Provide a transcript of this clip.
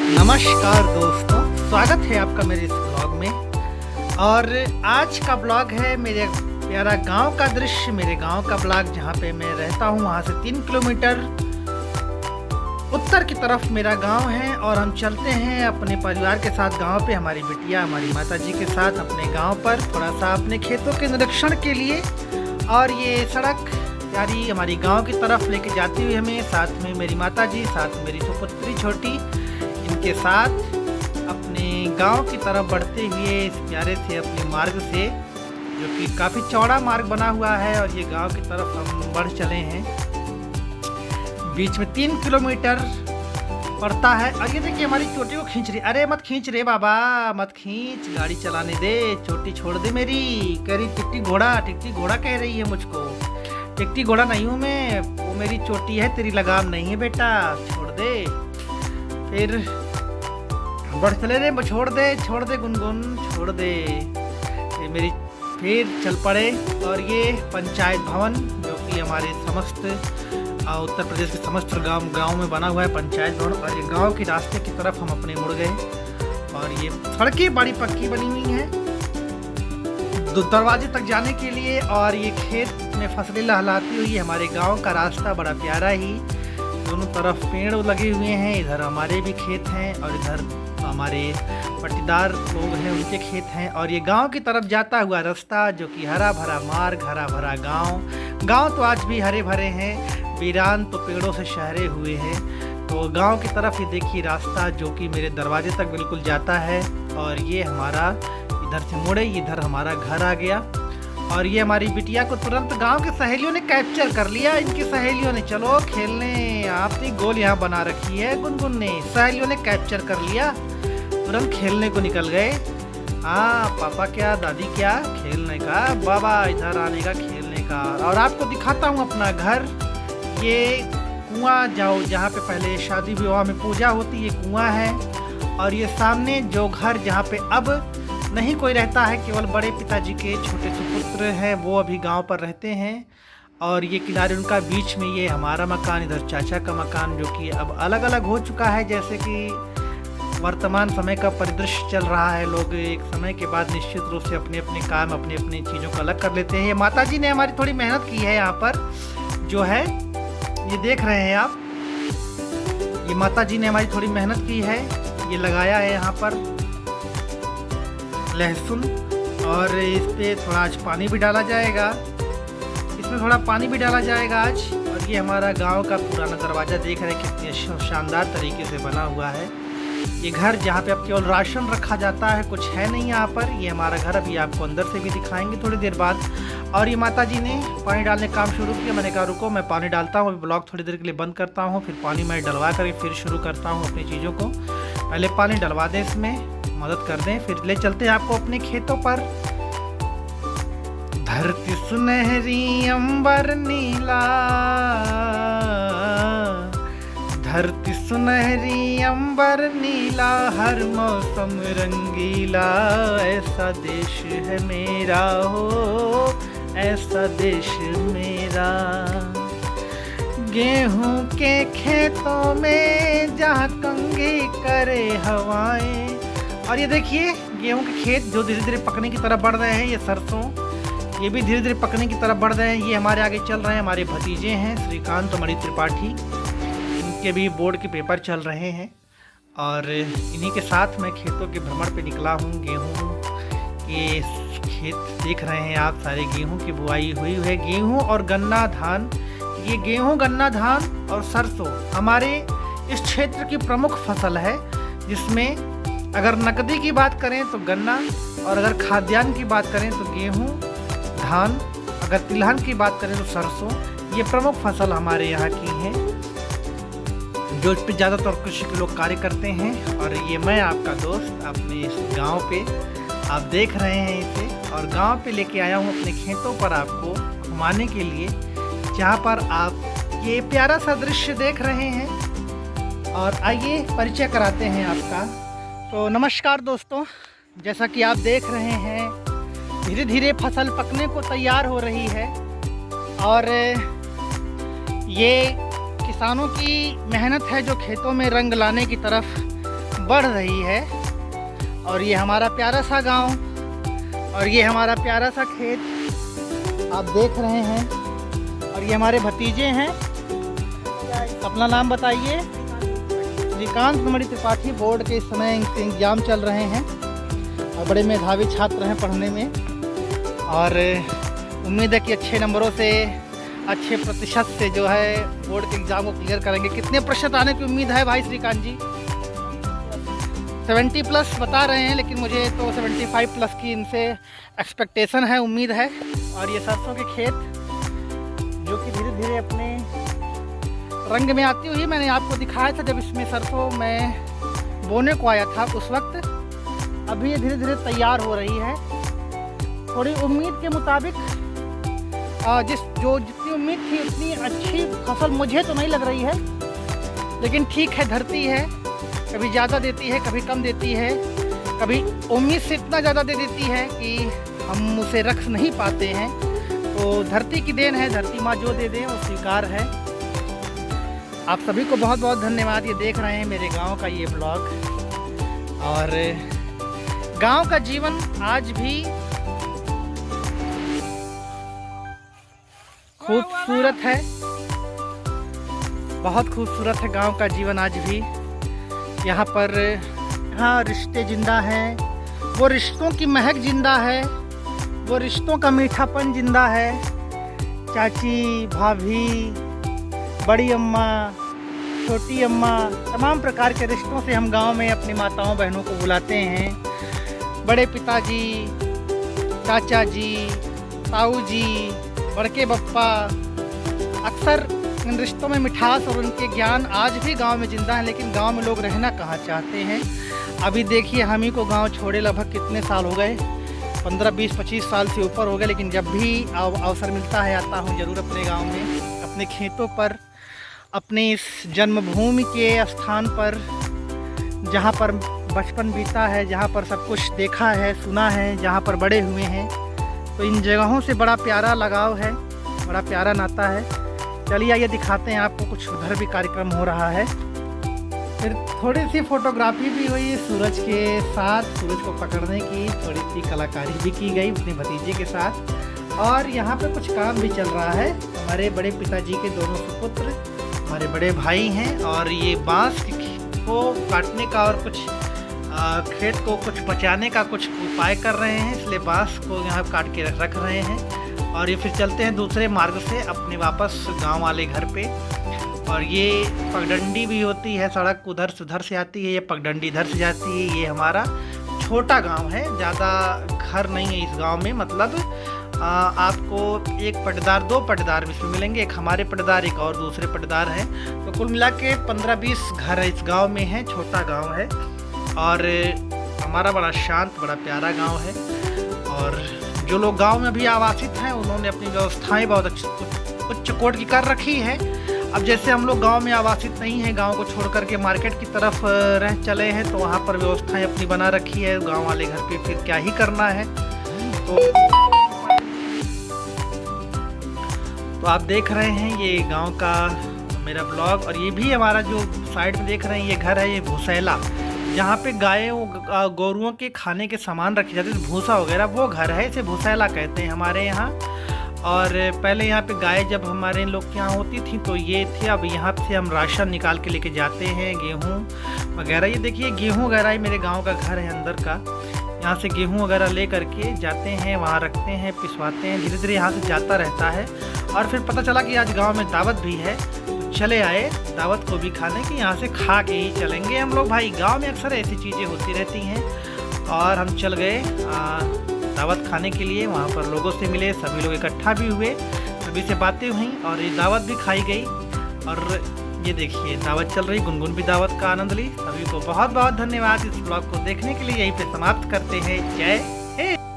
नमस्कार दोस्तों, स्वागत है आपका मेरे इस ब्लॉग में। और आज का ब्लॉग है मेरे प्यारा गांव का दृश्य, मेरे गांव का ब्लॉग जहां पे मैं रहता हूं। वहां से 3 किलोमीटर उत्तर की तरफ मेरा गांव है और हम चलते हैं अपने परिवार के साथ गांव पे, हमारी बिटिया हमारी माताजी के साथ अपने गांव पर थोड़ा सा अपने खेतों के निरीक्षण के लिए। और ये सड़क प्यारी हमारी गांव की तरफ लेके जाती हुई हमें, साथ में मेरी माताजी, साथ में मेरी सुपुत्री छोटी, इनके साथ अपने गांव की तरफ बढ़ते हुए इस प्यारे से अपने मार्ग से, जो कि काफ़ी चौड़ा मार्ग बना हुआ है, और ये गांव की तरफ हम बढ़ चले हैं। बीच में 3 किलोमीटर पड़ता है। और ये देखिए हमारी चोटी को खींच रही। अरे मत खींच रे बाबा, मत खींच, गाड़ी चलाने दे, चोटी छोड़ दे मेरी। कह रही टिकटी घोड़ा कह रही है मुझको। टिकटी घोड़ा नहीं हूँ मैं, वो मेरी चोटी है, तेरी लगाम नहीं है बेटा, छोड़ दे। फिर बढ़ चले रे, छोड़ दे गुनगुन, छोड़ दे। फिर चल पड़े। और ये पंचायत भवन, जो कि हमारे समस्त उत्तर प्रदेश के समस्त गांव में बना हुआ है पंचायत भवन। और ये गांव के रास्ते की तरफ हम अपने मुड़ गए। और ये सड़कें बड़ी पक्की बनी हुई हैं दरवाजे तक जाने के लिए। और ये खेत में फसलें लहलाती हुई हमारे गांव का रास्ता बड़ा प्यारा ही। दोनों तरफ पेड़ लगे हुए हैं, इधर हमारे भी खेत हैं और इधर हमारे पट्टीदार लोग हैं, उनके खेत हैं। और ये गांव की तरफ जाता हुआ रास्ता, जो कि हरा भरा मार्ग, हरा भरा गांव तो आज भी हरे भरे हैं, वीरान तो पेड़ों से शहरे हुए हैं। तो गांव की तरफ ये देखिए रास्ता, जो कि मेरे दरवाजे तक बिल्कुल जाता है। और ये हमारा इधर से मुड़े, इधर हमारा घर आ गया। और ये हमारी बिटिया को तुरंत गांव की सहेलियों ने कैप्चर कर लिया। इनकी सहेलियों ने, चलो खेलने, आपने गोल यहाँ बना रखी है गुनगुन ने, सहेलियों ने कैप्चर कर लिया, तुरंत खेलने को निकल गए। हाँ पापा क्या दादी क्या, खेलने का, बाबा इधर आने का, खेलने का। और आपको दिखाता हूँ अपना घर। ये कुआं जाओ, जहाँ पे पहले शादी विवाह में पूजा होती, ये कुआं है। और ये सामने जो घर जहाँ पे अब नहीं कोई रहता है, केवल बड़े पिताजी के छोटे सुपुत्र हैं, वो अभी गांव पर रहते हैं। और ये किनारे उनका, बीच में ये हमारा मकान, इधर चाचा का मकान, जो कि अब अलग अलग हो चुका है। जैसे कि वर्तमान समय का परिदृश्य चल रहा है, लोग एक समय के बाद निश्चित रूप से अपने अपने काम, अपने अपने चीज़ों को अलग कर लेते हैं। ये माताजी ने हमारी थोड़ी मेहनत की है यहाँ पर, जो है ये देख रहे हैं आप, ये माताजी ने हमारी थोड़ी मेहनत की है। ये लगाया है यहाँ पर लहसुन, और इस पे थोड़ा आज पानी भी डाला जाएगा, इसमें थोड़ा पानी भी डाला जाएगा आज। और ये हमारा गांव का पुराना दरवाज़ा देख रहे हैं, कितने शानदार तरीके से बना हुआ है। ये घर जहाँ पे अब केवल राशन रखा जाता है, कुछ है नहीं यहाँ पर। ये हमारा घर अभी आपको अंदर से भी दिखाएंगे थोड़ी देर बाद। और ये माताजी ने पानी डालने का काम शुरू किया। मैंने कहा रुको मैं पानी डालता हूँ, अभी ब्लॉग थोड़ी देर के लिए बंद करता हूँ, फिर पानी मैं डलवा करके फिर शुरू करता हूँ अपनी चीज़ों को। पहले पानी डलवा दें, इसमें मदद कर दें, फिर ले चलते हैं आपको अपने खेतों पर। धरती सुनहरी अंबर नीला, धरती सुनहरी अंबर नीला, हर मौसम रंगीला, ऐसा देश है मेरा हो, ऐसा देश मेरा। गेहूं के खेतों में जहाँ कंघी करे हवाएं। और ये देखिए गेहूं के खेत जो धीरे धीरे पकने की तरफ बढ़ रहे हैं, ये सरसों, ये भी धीरे धीरे पकने की तरफ बढ़ रहे हैं। ये हमारे आगे चल रहे हैं, हमारे भतीजे हैं श्रीकांत और मणि त्रिपाठी, इनके भी बोर्ड के पेपर चल रहे हैं। और इन्हीं के साथ मैं खेतों के भ्रमण पे निकला हूँ। गेहूँ के खेत देख रहे हैं आप, सारे गेहूँ की बुआई हुई है। गेहूँ और गन्ना धान, ये गेहूँ गन्ना धान और सरसों हमारे इस क्षेत्र की प्रमुख फसल है, जिसमें अगर नकदी की बात करें तो गन्ना, और अगर खाद्यान्न की बात करें तो गेहूँ धान, अगर तिलहन की बात करें तो सरसों। ये प्रमुख फसल हमारे यहाँ की है, जो इस पर ज़्यादातर कृषि के लोग कार्य करते हैं। और ये मैं आपका दोस्त अपने इस गांव पे आप देख रहे हैं इसे, और गांव पे लेके आया हूँ अपने खेतों पर आपको घुमाने के लिए, जहाँ पर आप ये प्यारा सा दृश्य देख रहे हैं। और आइए परिचय कराते हैं आपका। तो नमस्कार दोस्तों, जैसा कि आप देख रहे हैं, धीरे धीरे फसल पकने को तैयार हो रही है। और ये किसानों की मेहनत है जो खेतों में रंग लाने की तरफ बढ़ रही है। और ये हमारा प्यारा सा गांव और ये हमारा प्यारा सा खेत आप देख रहे हैं। और ये हमारे भतीजे हैं। अपना नाम बताइए। श्रीकांत मणि त्रिपाठी। बोर्ड के इस समय एग्जाम चल रहे हैं और बड़े मेधावी छात्र हैं पढ़ने में, और उम्मीद है कि अच्छे नंबरों से, अच्छे प्रतिशत से जो है बोर्ड के एग्ज़ाम को क्लियर करेंगे। कितने प्रतिशत आने की उम्मीद है भाई श्रीकांत जी? 70+ बता रहे हैं, लेकिन मुझे तो 75+ की इनसे एक्सपेक्टेशन है, उम्मीद है। और ये सरसों के खेत जो कि धीरे धीरे अपने रंग में आती हुई, मैंने आपको दिखाया था जब इसमें सरसों मैं बोने को आया था उस वक्त। अभी ये धीरे धीरे तैयार हो रही है। थोड़ी उम्मीद के मुताबिक जितनी उम्मीद थी उतनी अच्छी फसल मुझे तो नहीं लग रही है, लेकिन ठीक है, धरती है, कभी ज़्यादा देती है, कभी कम देती है, कभी उम्मीद से इतना ज़्यादा दे देती है कि हम उसे रख नहीं पाते हैं। तो धरती की देन है, धरती माँ जो दे दे वो स्वीकार है। आप सभी को बहुत बहुत धन्यवाद। ये देख रहे हैं मेरे गांव का ये ब्लॉग, और गांव का जीवन आज भी खूबसूरत है, बहुत खूबसूरत है गांव का जीवन आज भी। यहाँ पर रिश्ते जिंदा हैं, वो रिश्तों की महक जिंदा है, वो रिश्तों का मीठापन जिंदा है। चाची, भाभी, बड़ी अम्मा, छोटी अम्मा, तमाम प्रकार के रिश्तों से हम गांव में अपनी माताओं बहनों को बुलाते हैं। बड़े पिताजी, चाचा जी, ताऊ जी, बड़के बप्पा, अक्सर इन रिश्तों में मिठास और उनके ज्ञान आज भी गांव में जिंदा है। लेकिन गांव में लोग रहना कहाँ चाहते हैं। अभी देखिए, हम ही को गांव छोड़े लगभग कितने साल हो गए, 15, 20, 25 साल से ऊपर हो गए। लेकिन जब भी अवसर मिलता है आता हूँ ज़रूर अपने गांव में, अपने खेतों पर, अपने इस जन्मभूमि के स्थान पर जहाँ पर बचपन बीता है, जहाँ पर सब कुछ देखा है, सुना है, जहाँ पर बड़े हुए हैं। तो इन जगहों से बड़ा प्यारा लगाव है, बड़ा प्यारा नाता है। चलिए आइए दिखाते हैं आपको, कुछ उधर भी कार्यक्रम हो रहा है। फिर थोड़ी सी फोटोग्राफी भी हुई सूरज के साथ, सूरज को पकड़ने की थोड़ी सी कलाकारी भी की गई अपने भतीजे के साथ। और यहाँ पे कुछ काम भी चल रहा है। हमारे बड़े पिताजी के दोनों सुपुत्र हमारे बड़े भाई हैं, और ये बांस को काटने का और कुछ खेत को कुछ बचाने का कुछ उपाय कर रहे हैं, इसलिए बांस को यहाँ काट के रख रहे हैं। और ये फिर चलते हैं दूसरे मार्ग से अपने वापस गांव वाले घर पे। और ये पगडंडी भी होती है, सड़क उधर से आती है, ये पगडंडी इधर से जाती है। ये हमारा छोटा गांव है, ज़्यादा घर नहीं है इस गांव में। मतलब आपको एक पटदार, 2 पटदार इसमें मिलेंगे, एक हमारे पटदार, एक और दूसरे पटदार हैं। तो कुल मिला के 15-20 घर इस गांव में हैं। छोटा गांव है और हमारा बड़ा शांत, बड़ा प्यारा गांव है। और जो लोग गांव में अभी आवासित हैं उन्होंने अपनी व्यवस्थाएं बहुत उच्च कोट की कर रखी है। अब जैसे हम लोग गांव में आवासित नहीं हैं, गांव को छोड़ करके मार्केट की तरफ रह चले हैं, तो वहाँ पर व्यवस्थाएं अपनी बना रखी है। गांव वाले घर पे फिर क्या ही करना है। तो आप देख रहे हैं ये गांव का मेरा ब्लॉग। और ये भी हमारा जो साइड में देख रहे हैं ये घर है, ये भूसैला, जहाँ पे गायों गोरुओं के खाने के सामान रखे जाते हैं, भूसा वगैरह, वो घर है। इसे भूसैला कहते हैं हमारे यहाँ। और पहले यहाँ पे गाय जब हमारे लोग के यहाँ होती थी तो ये थे। अब यहाँ से हम राशन निकाल के लेके जाते हैं, गेहूँ वगैरह। ये देखिए गेहूँ वगैरह ही मेरे गांव का घर है अंदर का। यहाँ से गेहूँ वगैरह ले करके जाते हैं, वहाँ रखते हैं, पिसवाते हैं। धीरे धीरे यहाँ से जाता रहता है। और फिर पता चला कि आज गाँव में दावत भी है, तो चले आए दावत को भी खाने की। यहाँ से खा के ही चलेंगे हम लोग। भाई गाँव में अक्सर ऐसी चीज़ें होती रहती हैं। और हम चल गए दावत खाने के लिए। वहाँ पर लोगों से मिले, सभी लोग इकट्ठा भी हुए, सभी से बातें हुई और ये दावत भी खाई गई। और ये देखिए दावत चल रही, गुनगुन भी दावत का आनंद ली। सभी को बहुत बहुत धन्यवाद इस ब्लॉग को देखने के लिए। यहीं पे समाप्त करते हैं। जय हिंद।